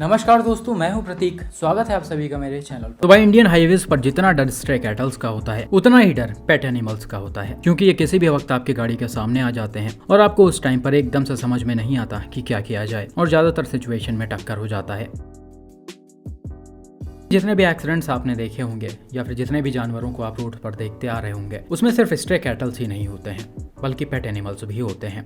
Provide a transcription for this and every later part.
नमस्कार दोस्तों, मैं हूं प्रतीक। स्वागत है आप सभी का मेरे चैनल पर। तो भाई इंडियन हाईवेज पर जितना डर स्ट्रे कैटल्स का होता है उतना ही डर पेट एनिमल्स का होता है, क्योंकि ये किसी भी वक्त आपकी गाड़ी के सामने आ जाते हैं और आपको उस टाइम पर एकदम से समझ में नहीं आता कि क्या किया जाए और ज्यादातर सिचुएशन में टक्कर हो जाता है। जितने भी एक्सीडेंट्स आपने देखे होंगे या फिर जितने भी जानवरों को आप रोड पर देखते आ रहे होंगे, उसमें सिर्फ स्ट्रे कैटल्स ही नहीं होते हैं बल्कि पेट एनिमल्स भी होते हैं।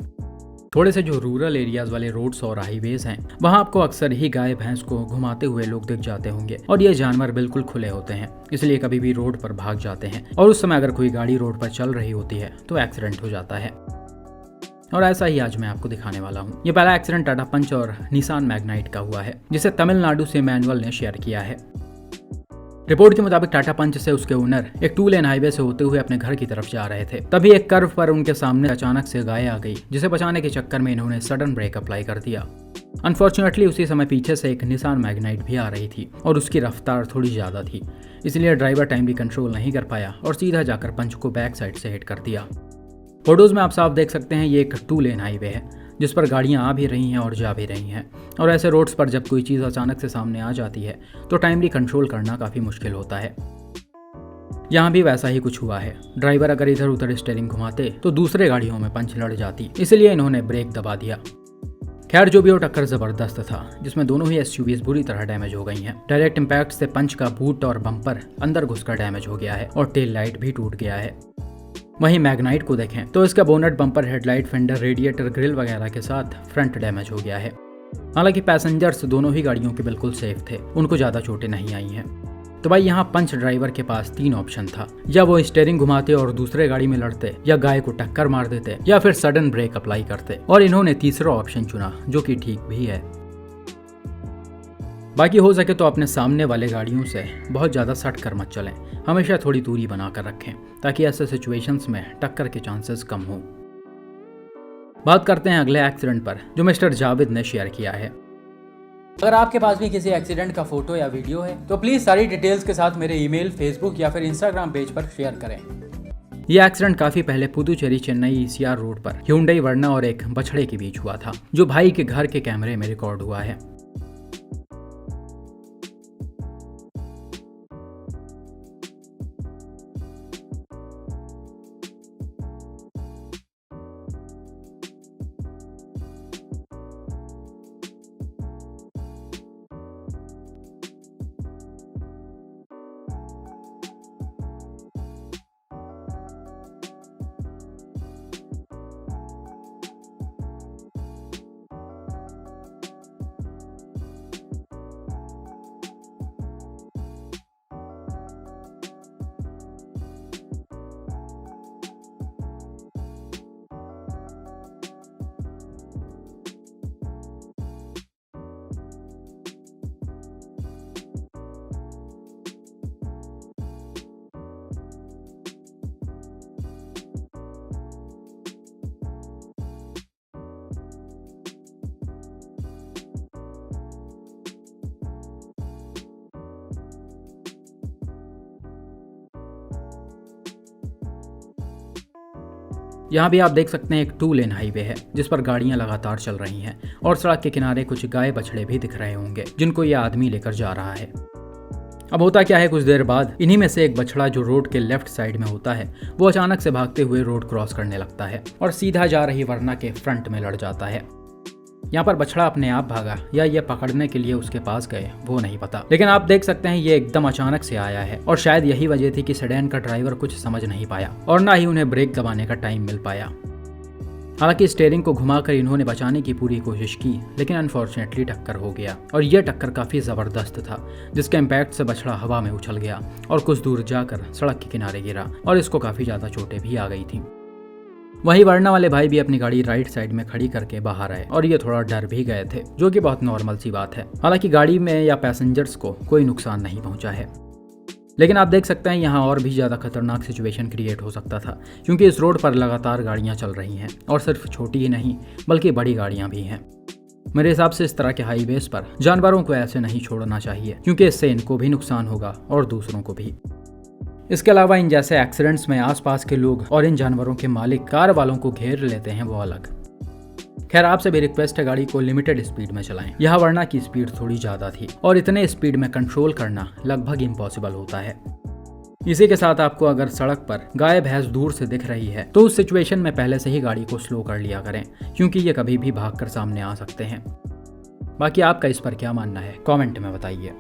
थोड़े से जो रूरल एरियाज वाले रोड्स और हाईवेज हैं, वहाँ आपको अक्सर ही गाय भैंस को घुमाते हुए लोग दिख जाते होंगे और ये जानवर बिल्कुल खुले होते हैं, इसलिए कभी भी रोड पर भाग जाते हैं और उस समय अगर कोई गाड़ी रोड पर चल रही होती है तो एक्सीडेंट हो जाता है। और ऐसा ही आज मैं आपको दिखाने वाला हूँ। ये पहला एक्सीडेंट टाटा पंच और निसान मैग्नाइट का हुआ है, जिसे तमिलनाडु से मैनुअल ने शेयर किया है। रिपोर्ट के मुताबिक टाटा पंच से उसके ओनर एक 2 लेन हाईवे से होते हुए अपने घर की तरफ जा रहे थे। तभी एक कर्व पर उनके सामने अचानक से गाय आ गई, जिसे बचाने के चक्कर में इन्होंने सडन ब्रेक अप्लाई कर दिया। अनफॉर्चुनेटली उसी समय पीछे से एक निसान मैग्नाइट भी आ रही थी और उसकी रफ्तार थोड़ी ज्यादा थी, इसलिए ड्राइवर टाइमली कंट्रोल नहीं कर पाया और सीधा जाकर पंच को बैक साइड से हिट कर दिया। फोटोज में आप साफ देख सकते हैं ये एक 2 लेन हाईवे है जिस पर गाड़ियां आ भी रही हैं और जा भी रही हैं, और ऐसे रोड्स पर जब कोई चीज़ अचानक से सामने आ जाती है तो टाइमली कंट्रोल करना काफ़ी मुश्किल होता है। यहाँ भी वैसा ही कुछ हुआ है। ड्राइवर अगर इधर उधर स्टीयरिंग घुमाते तो दूसरे गाड़ियों में पंच लड़ जाती, इसलिए इन्होंने ब्रेक दबा दिया। खैर जो भी हो, टक्कर जबरदस्त था, जिसमें दोनों ही एसयूवीज बुरी तरह डैमेज हो गई हैं। डायरेक्ट इम्पैक्ट से पंच का बूट और बम्पर अंदर घुसकर डैमेज हो गया है और टेल लाइट भी टूट गया है। वहीं मैग्नाइट को देखें तो इसका bonnet, bumper, headlight, fender, radiator, grill वगैरह के साथ फ्रंट डैमेज हो गया है। हालांकि पैसेंजर्स दोनों ही गाड़ियों के बिल्कुल सेफ थे, उनको ज्यादा चोटें नहीं आई हैं। तो भाई यहाँ पंच ड्राइवर के पास 3 ऑप्शन था, या वो स्टीयरिंग घुमाते और दूसरे गाड़ी में लड़ते, या गाय को टक्कर मार देते, या फिर सडन ब्रेक अप्लाई करते, और इन्होंने तीसरा ऑप्शन चुना, जो कि ठीक भी है। बाकी हो सके तो अपने सामने वाले गाड़ियों से बहुत ज़्यादा सट कर मत चलें, हमेशा थोड़ी दूरी बनाकर रखें ताकि ऐसे सिचुएशंस में टक्कर के चांसेस कम हो। बात करते हैं अगले एक्सीडेंट पर, जो मिस्टर जावेद ने शेयर किया है। अगर आपके पास भी किसी एक्सीडेंट का फोटो या वीडियो है तो प्लीज सारी डिटेल्स के साथ मेरे ईमेल, फेसबुक या फिर इंस्टाग्राम पेज पर शेयर करें। यह एक्सीडेंट काफी पहले पुदुचेरी चेन्नई ECR रोड पर ह्यूंडई वर्ना और एक बछड़े के बीच हुआ था, जो भाई के घर के कैमरे में रिकॉर्ड हुआ है। यहाँ भी आप देख सकते हैं एक 2 लेन हाईवे है जिस पर गाड़ियां लगातार चल रही हैं और सड़क के किनारे कुछ गाय बछड़े भी दिख रहे होंगे जिनको यह आदमी लेकर जा रहा है। अब होता क्या है, कुछ देर बाद इन्हीं में से एक बछड़ा जो रोड के लेफ्ट साइड में होता है, वो अचानक से भागते हुए रोड क्रॉस करने लगता है और सीधा जा रही वर्ना के फ्रंट में लड़ जाता है। यहाँ पर बछड़ा अपने आप भागा या ये पकड़ने के लिए उसके पास गए, वो नहीं पता, लेकिन आप देख सकते हैं ये एकदम अचानक से आया है और शायद यही वजह थी कि सेडान का ड्राइवर कुछ समझ नहीं पाया और ना ही उन्हें ब्रेक दबाने का टाइम मिल पाया। हालांकि स्टीयरिंग को घुमाकर इन्होंने बचाने की पूरी कोशिश की, लेकिन अनफॉर्चुनेटली टक्कर हो गया और यह टक्कर काफी जबरदस्त था, जिसके इम्पैक्ट से बछड़ा हवा में उछल गया और कुछ दूर जाकर सड़क के किनारे गिरा और इसको काफी ज्यादा चोटें भी आ गई थी। वहीं वर्ना वाले भाई भी अपनी गाड़ी राइट साइड में खड़ी करके बाहर आए और ये थोड़ा डर भी गए थे, जो कि बहुत नॉर्मल सी बात है। हालांकि गाड़ी में या पैसेंजर्स को कोई नुकसान नहीं पहुंचा है, लेकिन आप देख सकते हैं यहाँ और भी ज़्यादा खतरनाक सिचुएशन क्रिएट हो सकता था, क्योंकि इस रोड पर लगातार गाड़ियाँ चल रही हैं और सिर्फ छोटी ही नहीं बल्कि बड़ी गाड़ियाँ भी हैं। मेरे हिसाब से इस तरह के हाईवेज पर जानवरों को ऐसे नहीं छोड़ना चाहिए, क्योंकि इससे इनको भी नुकसान होगा और दूसरों को भी। इसके अलावा इन जैसे एक्सीडेंट्स में आसपास के लोग और इन जानवरों के मालिक कार वालों को घेर लेते हैं, वो अलग। खैर आपसे भी रिक्वेस्ट है गाड़ी को लिमिटेड स्पीड में चलाएं, यह वरना की स्पीड थोड़ी ज्यादा थी और इतने स्पीड में कंट्रोल करना लगभग इम्पॉसिबल होता है। इसी के साथ आपको अगर सड़क पर गाय भैंस दूर से दिख रही है तो उस सिचुएशन में पहले से ही गाड़ी को स्लो कर लिया करें, क्योंकि ये कभी भी भागकर सामने आ सकते हैं। बाकी आपका इस पर क्या मानना है कमेंट में बताइए।